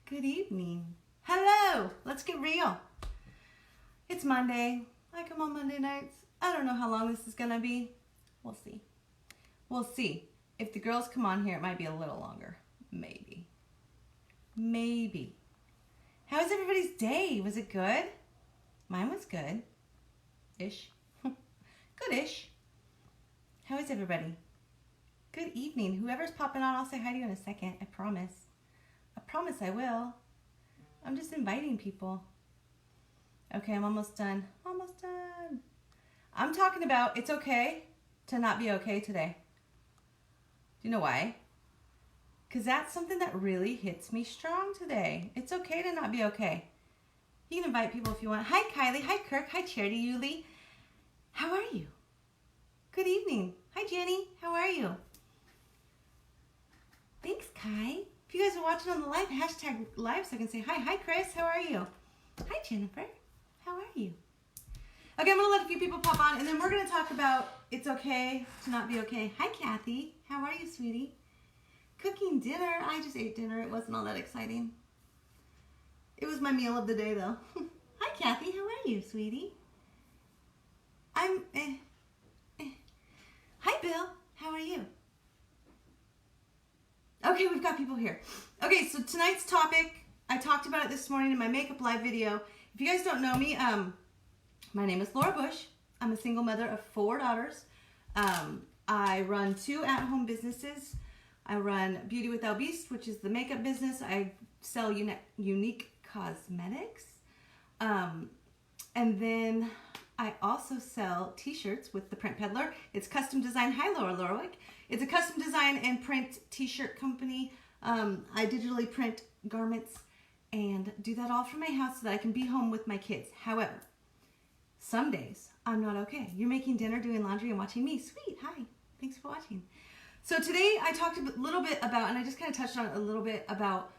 Good evening. Hello. Let's get real. It's Monday. I come on Monday nights. I don't know how long this is going to be. We'll see. We'll see. If the girls come on here, it might be a little longer. Maybe. Maybe. How was everybody's day? Was it good? Mine was good. Ish. Good-ish. How is everybody? Good evening. Whoever's popping on, I'll say hi to you in a second. I promise. I promise I will. I'm just inviting people. Okay, I'm almost done. Almost done. I'm talking about it's okay to not be okay today. Do you know why? Because that's something that really hits me strong today. It's okay to not be okay. You can invite people if you want. Hi, Kylie. Hi, Kirk. Hi, Charity Yuli. How are you? Good evening. Hi, Jenny. How are you? Thanks, Kai. If you guys are watching on the live, hashtag live so I can say hi. Hi, Chris. How are you? Hi, Jennifer. How are you? Okay, I'm going to let a few people pop on, and then we're going to talk about it's okay to not be okay. Hi, Kathy. How are you, sweetie? Cooking dinner. I just ate dinner. It wasn't all that exciting. It was my meal of the day, though. Hi, Kathy. How are you, sweetie? Hi, Bill. How are you? Okay, we've got people here. Okay, so tonight's topic, I talked about it this morning in my makeup live video. If you guys don't know me, my name is Laura Bush. I'm a single mother of 4 daughters. I run 2 at-home businesses. I run Beauty with Beast, which is the makeup business. I sell unique cosmetics. And then I also sell t-shirts with the Print Peddler. It's custom design. Hi, Laura Lorwick. It's a custom design and print t-shirt company. I digitally print garments and do that all from my house so that I can be home with my kids. However, some days I'm not okay. You're making dinner, doing laundry, and watching me. Sweet. Hi. Thanks for watching. So today I talked a little bit about, and I just kind of touched on it a little bit about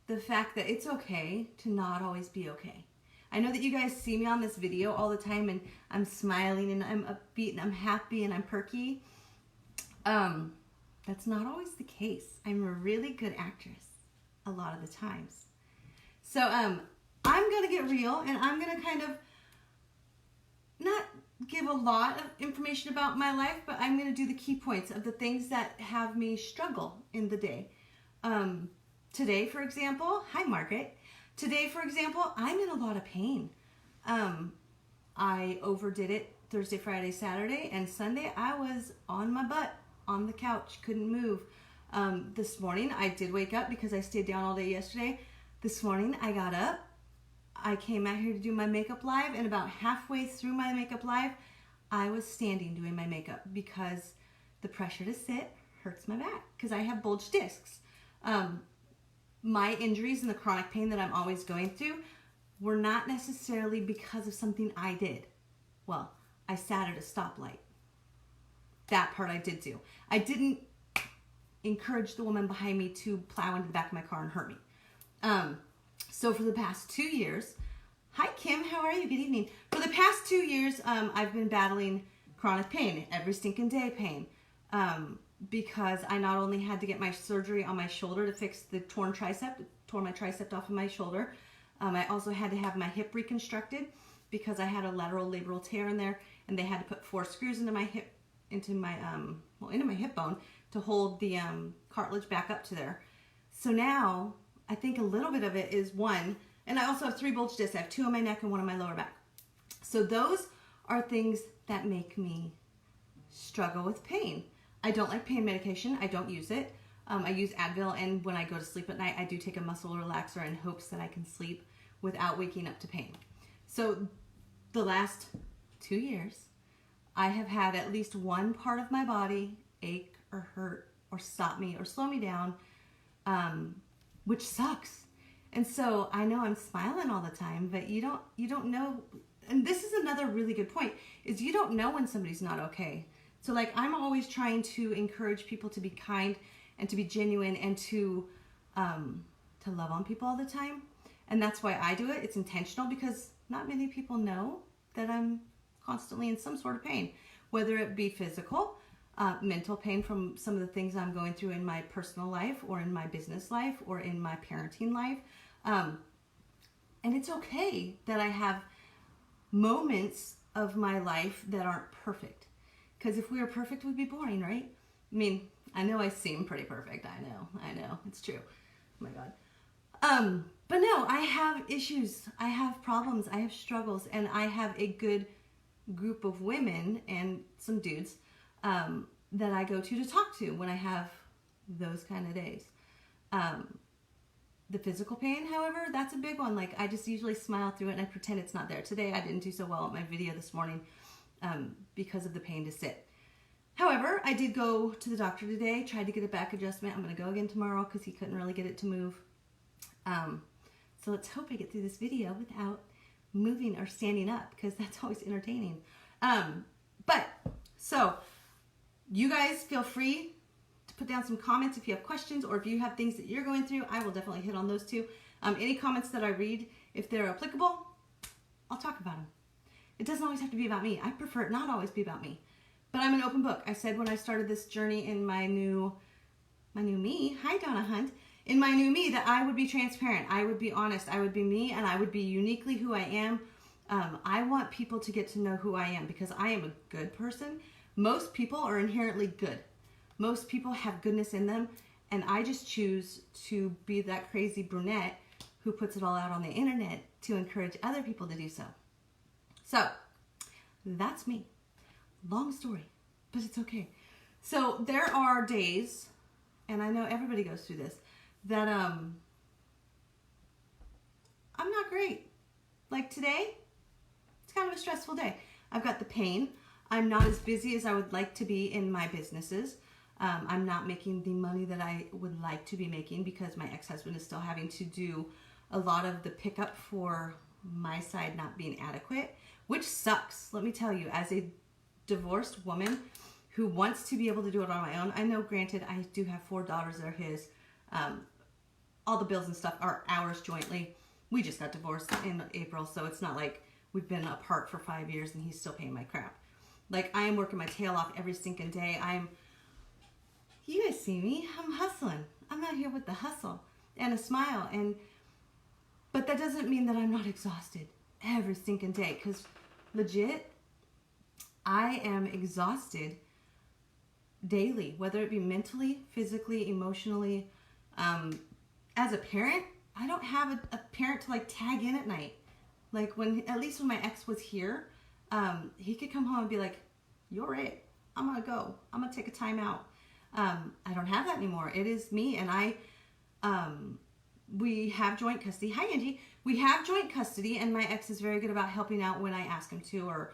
the fact that it's okay to not always be okay. I know that you guys see me on this video all the time and I'm smiling and I'm upbeat and I'm happy and I'm perky. That's not always the case. I'm a really good actress a lot of the times. So I'm going to get real and I'm going to kind of not give a lot of information about my life, but I'm going to do the key points of the things that have me struggle in the day. Today, for example, hi Margaret. Today, for example, I'm in a lot of pain. I overdid it Thursday, Friday, Saturday, and Sunday I was on my butt, on the couch, couldn't move. This morning I did wake up because I stayed down all day yesterday. This morning I got up. I came out here to do my makeup live, and about halfway through my makeup live, I was standing doing my makeup because the pressure to sit hurts my back because I have bulged discs. My injuries and the chronic pain that I'm always going through were not necessarily because of something I did. Well, I sat at a stoplight. That part I did do. I didn't encourage the woman behind me to plow into the back of my car and hurt me. So for the past 2 years, hi Kim, how are you? Good evening. For the past 2 years, I've been battling chronic pain, every stinking day pain. Because I not only had to get my surgery on my shoulder to fix the torn tricep, tore my tricep off of my shoulder. I also had to have my hip reconstructed because I had a lateral labral tear in there, and they had to put 4 screws into my hip, into my hip bone to hold the cartilage back up to there. So now I think a little bit of it is one, and I also have 3 bulge discs. I have 2 on my neck and 1 on my lower back. So those are things that make me struggle with pain. I don't like pain medication. I don't use it. I use Advil, and when I go to sleep at night, I do take a muscle relaxer in hopes that I can sleep without waking up to pain. So the last 2 years, I have had at least one part of my body ache or hurt or stop me or slow me down, which sucks. And so I know I'm smiling all the time, but you don't know. And this is another really good point, is you don't know when somebody's not okay. So like I'm always trying to encourage people to be kind and to be genuine and to love on people all the time. And that's why I do it. It's intentional because not many people know that I'm constantly in some sort of pain, whether it be physical, mental pain from some of the things I'm going through in my personal life or in my business life or in my parenting life, And it's okay that I have moments of my life that aren't perfect. Because if we were perfect, we'd be boring, right? I mean, I know I seem pretty perfect. I know. It's true. Oh my God. But no, I have issues. I have problems. I have struggles. And I have a good group of women and some dudes that I go to talk to when I have those kind of days. The physical pain, however, that's a big one. Like, I just usually smile through it and I pretend it's not there. Today, I didn't do so well at my video this morning because of the pain to sit. However, I did go to the doctor today, tried to get a back adjustment. I'm going to go again tomorrow because he couldn't really get it to move. So let's hope I get through this video without moving or standing up, because that's always entertaining. So you guys feel free to put down some comments if you have questions, or if you have things that you're going through. I will definitely hit on those too. Any comments that I read, if they're applicable, I'll talk about them. It doesn't always have to be about me. I prefer it not always be about me. But I'm an open book. I said when I started this journey in my new me, hi Donna Hunt, in my new me, that I would be transparent, I would be honest, I would be me, and I would be uniquely who I am. I want people to get to know who I am, because I am a good person. Most people are inherently good. Most people have goodness in them, and I just choose to be that crazy brunette who puts it all out on the internet to encourage other people to do so. So, that's me. Long story, but it's okay. So, there are days, and I know everybody goes through this, that I'm not great. Like today, it's kind of a stressful day. I've got the pain. I'm not as busy as I would like to be in my businesses. I'm not making the money that I would like to be making, because my ex-husband is still having to do a lot of the pickup for my side not being adequate, which sucks. Let me tell you, as a divorced woman who wants to be able to do it on my own. I know, granted, I do have 4 daughters that are his. All the bills and stuff are ours jointly. We just got divorced in April, so it's not like we've been apart for 5 years and he's still paying my crap. Like, I am working my tail off every stinking day. You guys see me, I'm hustling. I'm out here with the hustle and a smile, but that doesn't mean that I'm not exhausted every stinking day, because legit, I am exhausted daily, whether it be mentally, physically, emotionally. As a parent, I don't have a parent to like tag in at night. Like, at least when my ex was here, he could come home and be like, "You're it. I'm gonna go. I'm gonna take a time out." I don't have that anymore. It is me, and we have joint custody. Hi, Angie. We have joint custody, and my ex is very good about helping out when I ask him to, or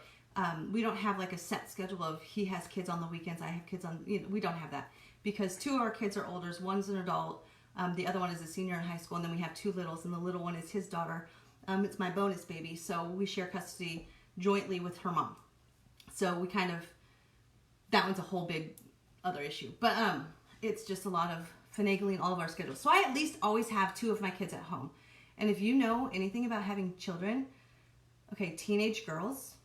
we don't have like a set schedule of he has kids on the weekends, I have kids on, we don't have that, because 2 of our kids are older. One's an adult, the other one is a senior in high school, and then we have 2 littles, and the little one is his daughter. It's my bonus baby, so we share custody jointly with her mom. So we kind of, that one's a whole big other issue, but it's just a lot of finagling all of our schedules. So I at least always have 2 of my kids at home. And if you know anything about having children, okay, teenage girls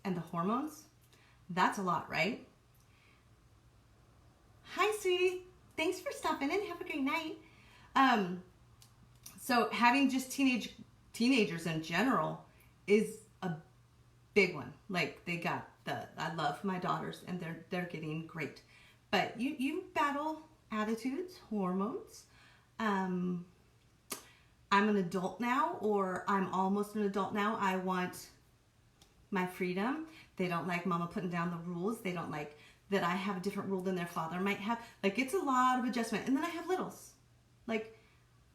and the hormones, that's a lot, right? Hi, sweetie. Thanks for stopping in. Have a great night. So having just teenagers in general is a big one. Like, they got I love my daughters, and they're getting great. But you battle attitudes, hormones. I'm an adult now, or I'm almost an adult now. I want my freedom. They don't like mama putting down the rules. They don't like that I have a different rule than their father might have. Like, it's a lot of adjustment. And then I have littles. Like,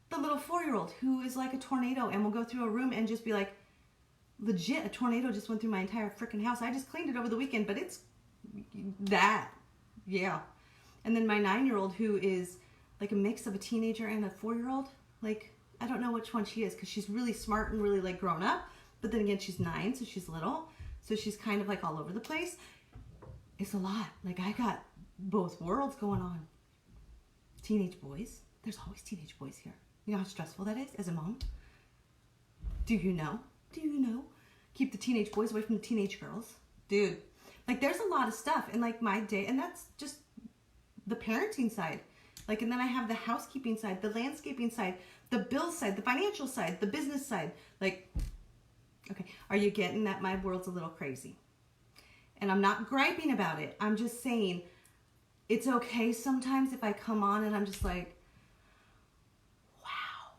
the little 4-year-old who is like a tornado and will go through a room and just be like, legit, a tornado just went through my entire freaking house. I just cleaned it over the weekend, but it's that. Yeah. And then my 9-year-old who is like a mix of a teenager and a 4-year-old. Like, I don't know which one she is, because she's really smart and really like grown up. But then again, she's 9, so she's little. So she's kind of like all over the place. It's a lot. Like, I got both worlds going on. Teenage boys. There's always teenage boys here. You know how stressful that is as a mom? Do you know? Do you know? Keep the teenage boys away from the teenage girls. Dude, like, there's a lot of stuff in like my day, and that's just the parenting side. Like, and then I have the housekeeping side, the landscaping side, the bill side, the financial side, the business side. Like, okay, are you getting that my world's a little crazy? And I'm not griping about it. I'm just saying it's okay sometimes if I come on and I'm just like, wow,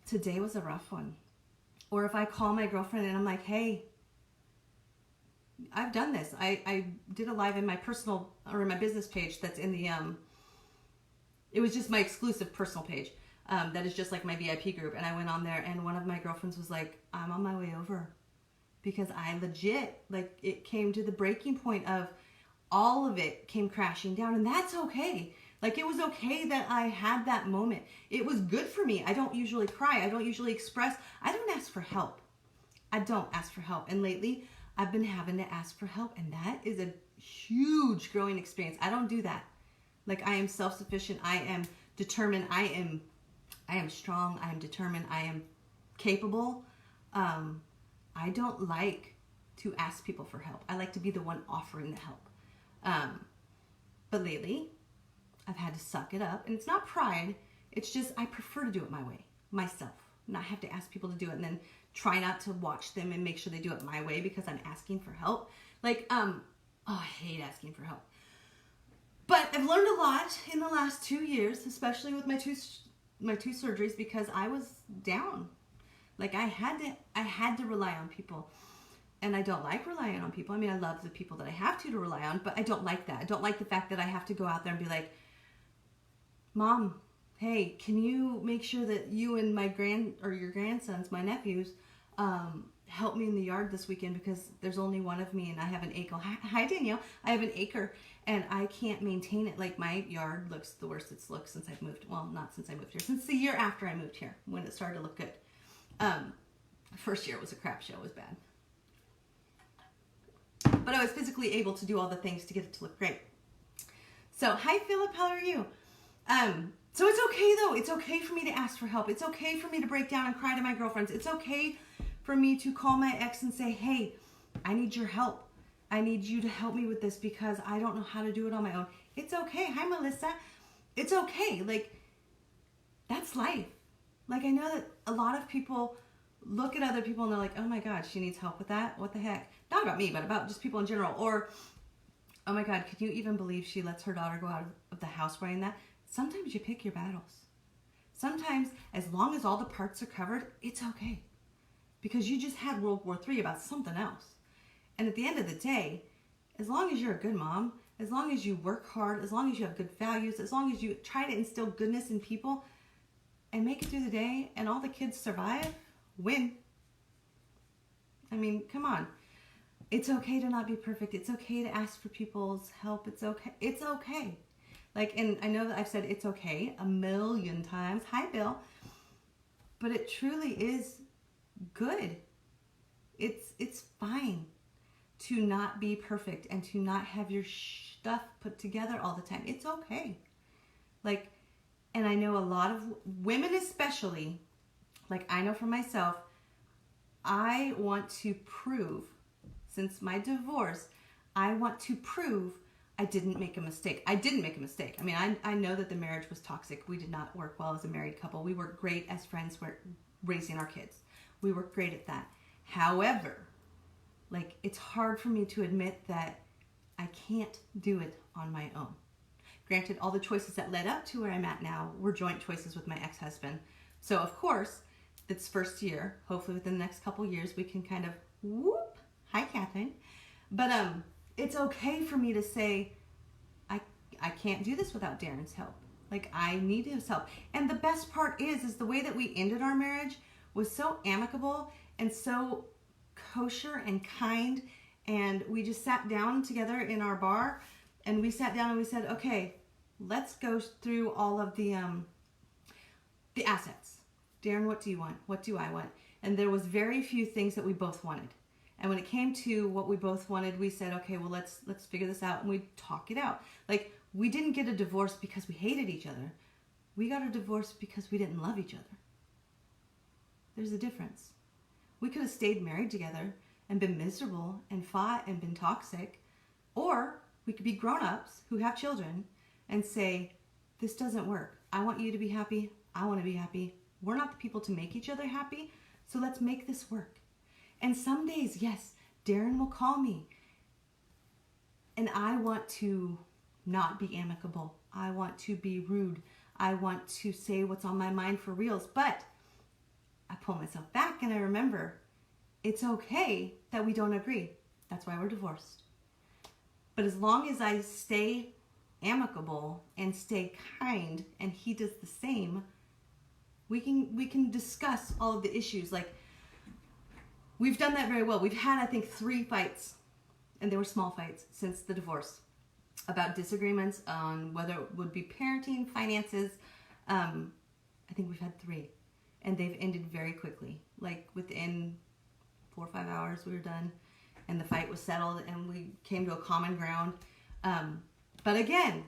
today was a rough one. Or if I call my girlfriend and I'm like, hey, I've done this. I did a live in my personal, or in my business page that's in the, it was just my exclusive personal page. That is just like my VIP group. And I went on there and one of my girlfriends was like, I'm on my way over. Because I legit, like, it came to the breaking point of all of it came crashing down. And that's okay. Like, it was okay that I had that moment. It was good for me. I don't usually cry. I don't usually express. I don't ask for help. I don't ask for help. And lately, I've been having to ask for help. And that is a huge growing experience. I don't do that. Like, I am self-sufficient. I am determined. I am strong. I am determined. I am capable. I don't like to ask people for help. I like to be the one offering the help. But lately, I've had to suck it up. And it's not pride. It's just I prefer to do it my way, myself. Not have to ask people to do it and then try not to watch them and make sure they do it my way because I'm asking for help. Like, oh, I hate asking for help. But I've learned a lot in the last 2 years, especially with my two surgeries, because I was down. Like, I had to rely on people. And I don't like relying on people. I mean, I love the people that I have to rely on, but I don't like that. I don't like the fact that I have to go out there and be like, Mom, hey, can you make sure that you and your grandsons, my nephews, help me in the yard this weekend because there's only one of me and I have an acre. Hi, Danielle. I have an acre and I can't maintain it. Like, my yard looks the worst it's looked since I've moved. Well, not since I moved here. Since the year after I moved here when it started to look good. First year was a crap show. It was bad. But I was physically able to do all the things to get it to look great. So, hi, Philip. How are you? So it's okay, though. It's okay for me to ask for help. It's okay for me to break down and cry to my girlfriends. It's okay for me to call my ex and say, hey, I need your help. I need you to help me with this because I don't know how to do it on my own. It's okay. Hi, Melissa. It's okay. Like, that's life. Like, I know that a lot of people look at other people and they're like, oh my God, she needs help with that? What the heck? Not about me, but about just people in general. Or, oh my God, could you even believe she lets her daughter go out of the house wearing that? Sometimes you pick your battles. Sometimes, as long as all the parts are covered, it's okay. Because you just had World War III about something else. And at the end of the day, as long as you're a good mom, as long as you work hard, as long as you have good values, as long as you try to instill goodness in people and make it through the day and all the kids survive, win. I mean, come on. It's okay to not be perfect. It's okay to ask for people's help. It's okay. It's okay. Like, and I know that I've said it's okay a million times. Hi, Bill. But it truly is good. It's fine to not be perfect and to not have your stuff put together all the time. It's okay. Like, and I know a lot of women especially, like I know for myself, I want to prove, since my divorce, I want to prove I didn't make a mistake. I didn't make a mistake. I mean, I know that the marriage was toxic. We did not work well as a married couple. We worked great as friends. We're raising our kids. We worked great at that. However, like, it's hard for me to admit that I can't do it on my own. Granted, all the choices that led up to where I'm at now were joint choices with my ex-husband. So, of course, this first year, hopefully within the next couple years, we can kind of whoop. Hi, Catherine. But it's okay for me to say, I can't do this without Darren's help. Like, I need his help. And the best part is the way that we ended our marriage was so amicable and so kosher and kind. And we just sat down together in our bar and we sat down and we said, okay, let's go through all of the assets. Darren, what do you want? What do I want? And there was very few things that we both wanted. And when it came to what we both wanted, we said, okay, well, let's figure this out. And we talk it out. Like, we didn't get a divorce because we hated each other. We got a divorce because we didn't love each other. There's a difference. We could have stayed married together and been miserable and fought and been toxic. Or we could be grown-ups who have children and say, this doesn't work. I want you to be happy. I want to be happy. We're not the people to make each other happy. So let's make this work. And some days, yes, Darren will call me. And I want to not be amicable. I want to be rude. I want to say what's on my mind for reals. But I pull myself back and I remember it's okay that we don't agree. That's why we're divorced. But as long as I stay amicable and stay kind and he does the same, we can discuss all of the issues. Like, we've done that very well. We've had, I think, 3 fights, and they were small fights since the divorce, about disagreements on whether it would be parenting, finances. I think we've had 3, and they've ended very quickly. Like within 4 or 5 hours we were done, and the fight was settled, and we came to a common ground. But again,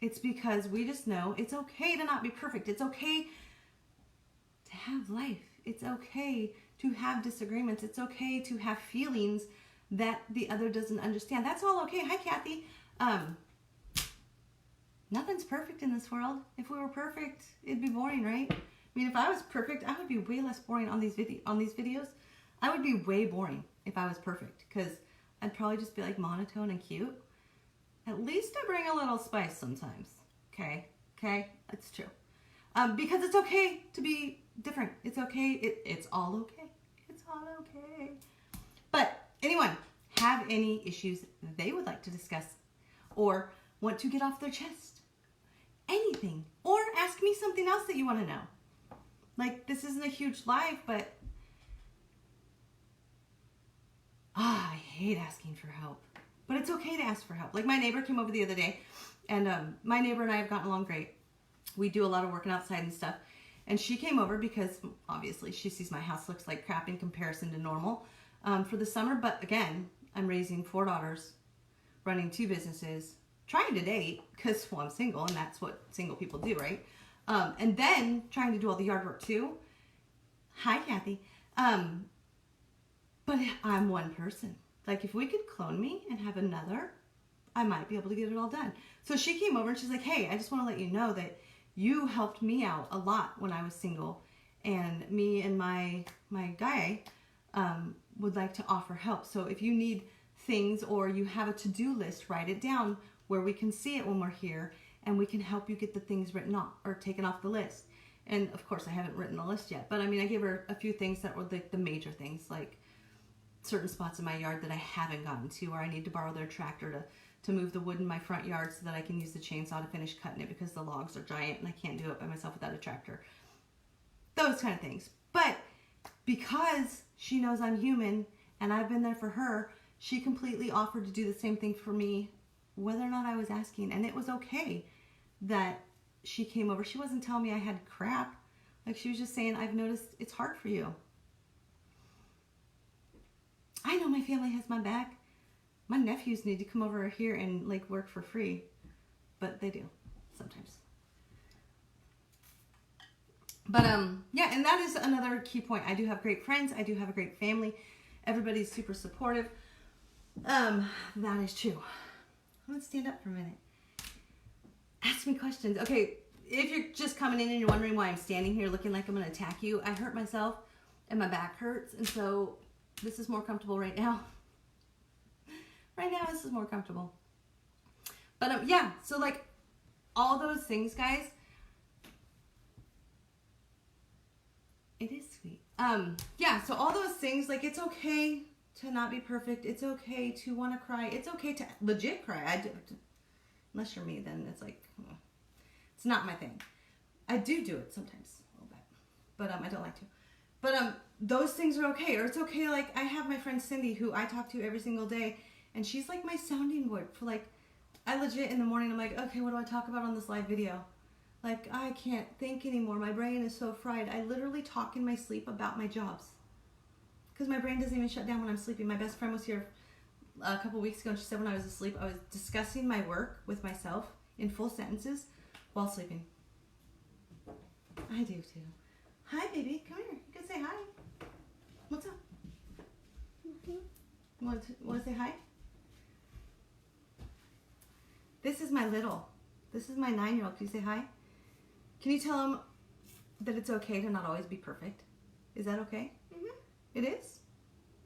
it's because we just know it's okay to not be perfect. It's okay to have life. It's okay to have disagreements. It's okay to have feelings that the other doesn't understand. That's all okay. Hi, Kathy. Nothing's perfect in this world. If we were perfect, it'd be boring, right? I mean, if I was perfect, I would be way less boring on these videos. I would be way boring if I was perfect, because I'd probably just be like monotone and cute. At least I bring a little spice sometimes. Okay? It's true. Because it's okay to be different. It's okay. It's all okay. It's all okay. But anyone have any issues they would like to discuss or want to get off their chest? Anything. Or ask me something else that you want to know. Like, this isn't a huge live, but I hate asking for help. But it's okay to ask for help. Like, my neighbor came over the other day, and my neighbor and I have gotten along great. We do a lot of working outside and stuff. And she came over because, obviously, she sees my house looks like crap in comparison to normal for the summer. But again, I'm raising 4 daughters, running 2 businesses, trying to date because, well, I'm single, and that's what single people do, right? And then trying to do all the yard work too. Hi, Kathy. But I'm one person. Like, if we could clone me and have another, I might be able to get it all done. So she came over and she's like, hey, I just want to let you know that you helped me out a lot when I was single. And me and my guy would like to offer help. So if you need things or you have a to-do list, write it down where we can see it when we're here, and we can help you get the things written off or taken off the list. And of course, I haven't written the list yet, but I mean, I gave her a few things that were like the major things, like certain spots in my yard that I haven't gotten to, or I need to borrow their tractor to move the wood in my front yard so that I can use the chainsaw to finish cutting it, because the logs are giant and I can't do it by myself without a tractor. Those kind of things. But because she knows I'm human and I've been there for her, she completely offered to do the same thing for me, whether or not I was asking. And it was okay that she came over. She wasn't telling me I had crap. Like, she was just saying, I've noticed it's hard for you. I know my family has my back. My nephews need to come over here and like work for free, but they do sometimes. But yeah, and that is another key point. I do have great friends. I do have a great family. Everybody's super supportive. That is true. I'm gonna stand up for a minute. Ask me questions. Okay, if you're just coming in and you're wondering why I'm standing here looking like I'm gonna attack you, I hurt myself and my back hurts, and so this is more comfortable right now. Right now, this is more comfortable. But yeah, so like all those things, guys, it is sweet. Yeah, so all those things, like, it's okay to not be perfect. It's okay to want to cry. It's okay to legit cry. Unless you're me, then it's like, it's not my thing. I do it sometimes, a little bit, but I don't like to. But those things are okay. Or it's okay, like, I have my friend Cindy, who I talk to every single day, and she's like my sounding board for, like, I legit in the morning, I'm like, okay, what do I talk about on this live video? Like, I can't think anymore. My brain is so fried. I literally talk in my sleep about my jobs, because my brain doesn't even shut down when I'm sleeping. My best friend was here a couple weeks ago, and she said when I was asleep, I was discussing my work with myself in full sentences while sleeping. I do too. Hi, baby. Come here. You can say hi. What's up? You want to say hi? This is my little. This is my 9-year-old. Can you say hi? Can you tell him that it's okay to not always be perfect? Is that okay? Mm-hmm. It is?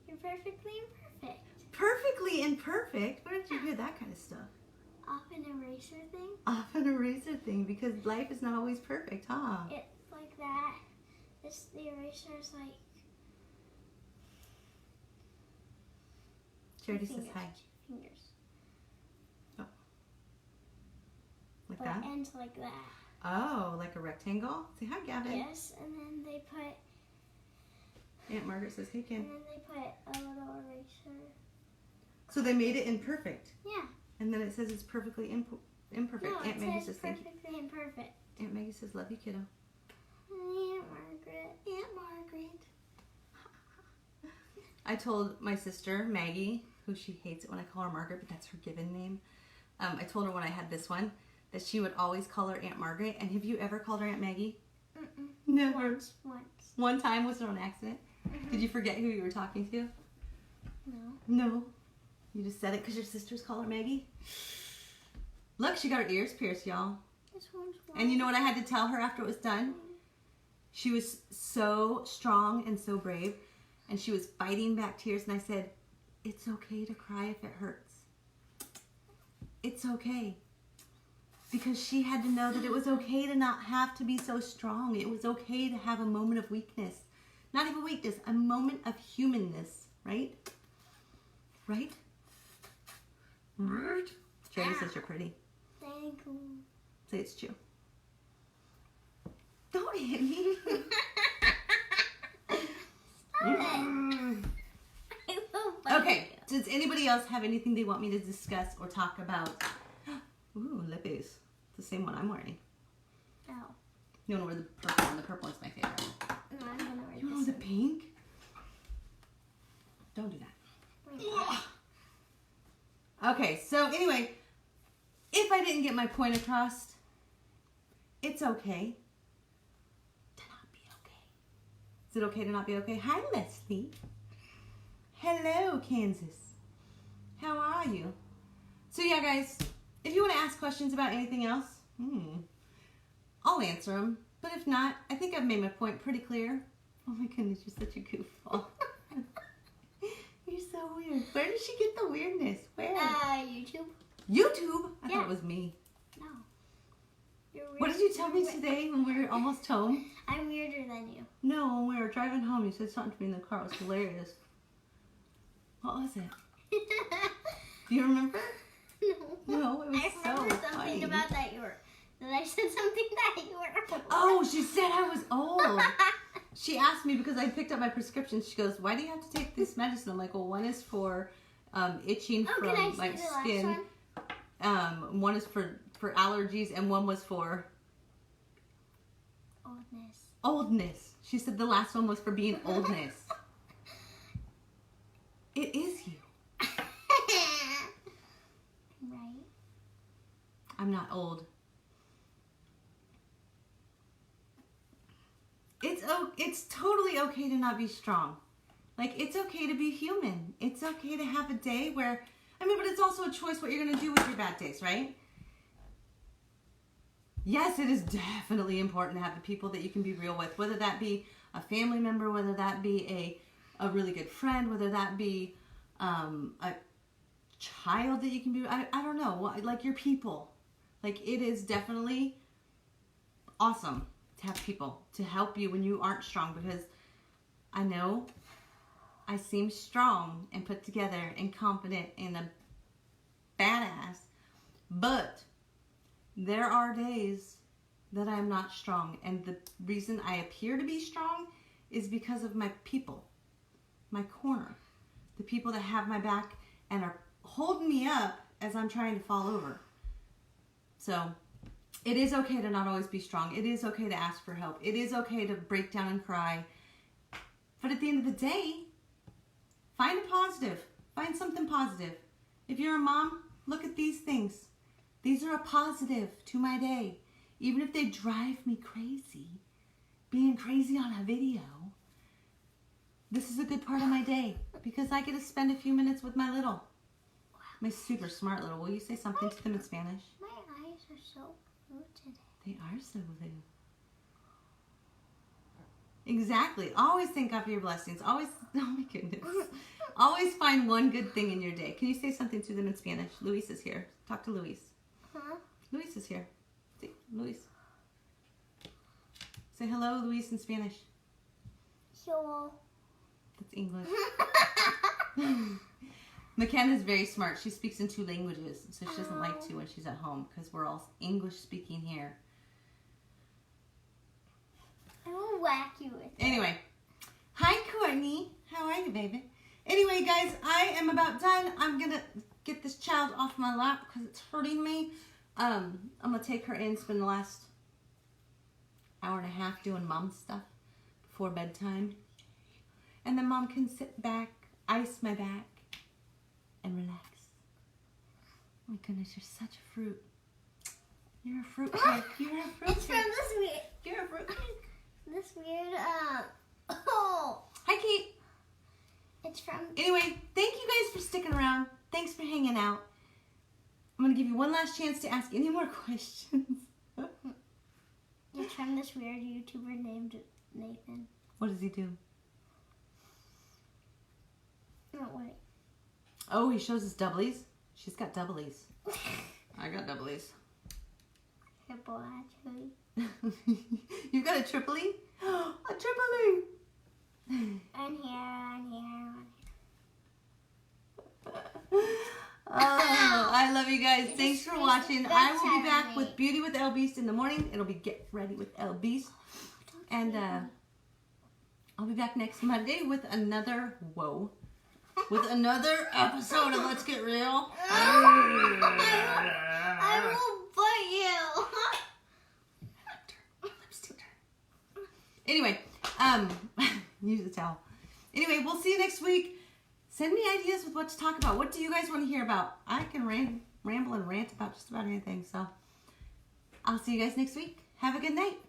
You're perfectly imperfect. Perfectly imperfect? Where did you hear that kind of stuff? Off an eraser thing? Off an eraser thing, because life is not always perfect, huh? It's like that. The eraser is like... Charity says hi. Fingers. Oh. Like But that? it ends like that. Oh, like a rectangle? Say hi, Gavin. Yes, and then they put... Aunt Margaret says, hey, Ken. And then they put a little eraser. So they made it imperfect. Yeah. And then it says it's perfectly imperfect. No, Aunt it Maggie says says thank you. perfectly imperfect. Aunt Maggie says, love you, kiddo. Aunt Margaret. Aunt Margaret. I told my sister, Maggie, who she hates it when I call her Margaret, but that's her given name. I told her when I had this one that she would always call her Aunt Margaret. And have you ever called her Aunt Maggie? Mm-mm. Never. Once. One time? Was it on accident? Mm-hmm. Did you forget who you were talking to? No. No. You just said it because your sisters call her Maggie? Look, she got her ears pierced, y'all. This one's white. And you know what I had to tell her after it was done? She was so strong and so brave. And she was fighting back tears. And I said, it's okay to cry if it hurts. It's okay. Because she had to know that it was okay to not have to be so strong. It was okay to have a moment of weakness. Not even weakness, a moment of humanness, right? Right? Right? Charity says you're pretty. Thank you. Say it's true. Don't hit me. Okay, does anybody else have anything they want me to discuss or talk about? Ooh, lippies. The same one I'm wearing. Oh. You want to wear the purple one? The purple one's my favorite. No, I'm gonna wear You this want the pink? Don't do that. Okay, so anyway, if I didn't get my point across, it's okay to not be okay. Is it okay to not be okay? Hi, Leslie. Hello, Kansas. How are you? So yeah, guys, if you want to ask questions about anything else, I'll answer them. But if not, I think I've made my point pretty clear. Oh my goodness, you're such a goofball. You're so weird. Where did she get the weirdness? Where? YouTube. YouTube? I Yeah. thought it was me. No. You're weird. What did you tell me today when we were almost home? I'm weirder than you. No, when we were driving home, you said something to me in the car. It was hilarious. What was it? Do you remember? No. No, it was I so remember something funny. about that you were. That I said something that you were. Oh, she said I was old. She asked me because I picked up my prescription. She goes, why do you have to take this medicine? I'm like, well, one is for itching Can I from see like the last skin. One is for allergies, and one was for oldness. She said the last one was for being oldness. It is you. Right. I'm not old. It's totally okay to not be strong. Like, it's okay to be human. It's okay to have a day where, but it's also a choice what you're going to do with your bad days, right? Yes, it is definitely important to have the people that you can be real with, whether that be a family member, whether that be a really good friend, whether that be a child that you can be, I don't know, like your people. Like, it is definitely awesome to have people to help you when you aren't strong, because I know I seem strong and put together and confident and a badass, but there are days that I'm not strong, and the reason I appear to be strong is because of my people, my corner, the people that have my back and are holding me up as I'm trying to fall over. So it is okay to not always be strong. It is okay to ask for help. It is okay to break down and cry. But at the end of the day, find a positive. Find something positive. If you're a mom, look at these things. These are a positive to my day. Even if they drive me crazy, being crazy on a video, this is a good part of my day because I get to spend a few minutes with my super smart little. Will you say something to them in Spanish? My eyes are so blue today. They are so blue. Exactly. Always thank God for your blessings. Always, oh my goodness. Always find one good thing in your day. Can you say something to them in Spanish? Luis is here. Talk to Luis. Huh? Luis is here. See, Luis. Say hello, Luis, in Spanish. Hello. That's English. McKenna's very smart. She speaks in 2 languages, so she doesn't like to when she's at home because we're all English speaking here. I will whack you with it. Anyway, hi Courtney. How are you, baby? Anyway, guys, I am about done. I'm gonna get this child off my lap because it's hurting me. I'm gonna take her in, spend the last hour and a half doing mom stuff before bedtime, and then mom can sit back, ice my back, and relax. Oh my goodness, you're such a fruit. You're a fruit cake. You're a fruit It's cake. from this weird. You're a fruit cake. This weird. Oh. Hi, Kate. It's from. Anyway, thank you guys for sticking around. Thanks for hanging out. I'm going to give you one last chance to ask any more questions. It's from this weird YouTuber named Nathan. What does he do? Oh wait. Oh, he shows his doublies. She's got doublies. I got doublies. Triple actually. You've got a triply? A triply! And here, and here, and Oh, I love you guys. Thanks for watching. I will be back with Beauty with El Beast in the morning. It'll be Get Ready with El Beast. And I'll be back next Monday with another, with another episode of Let's Get Real. I will bite you. Anyway, use the towel. Anyway, we'll see you next week. Send me ideas with what to talk about. What do you guys want to hear about? I can ramble and rant about just about anything. So I'll see you guys next week. Have a good night.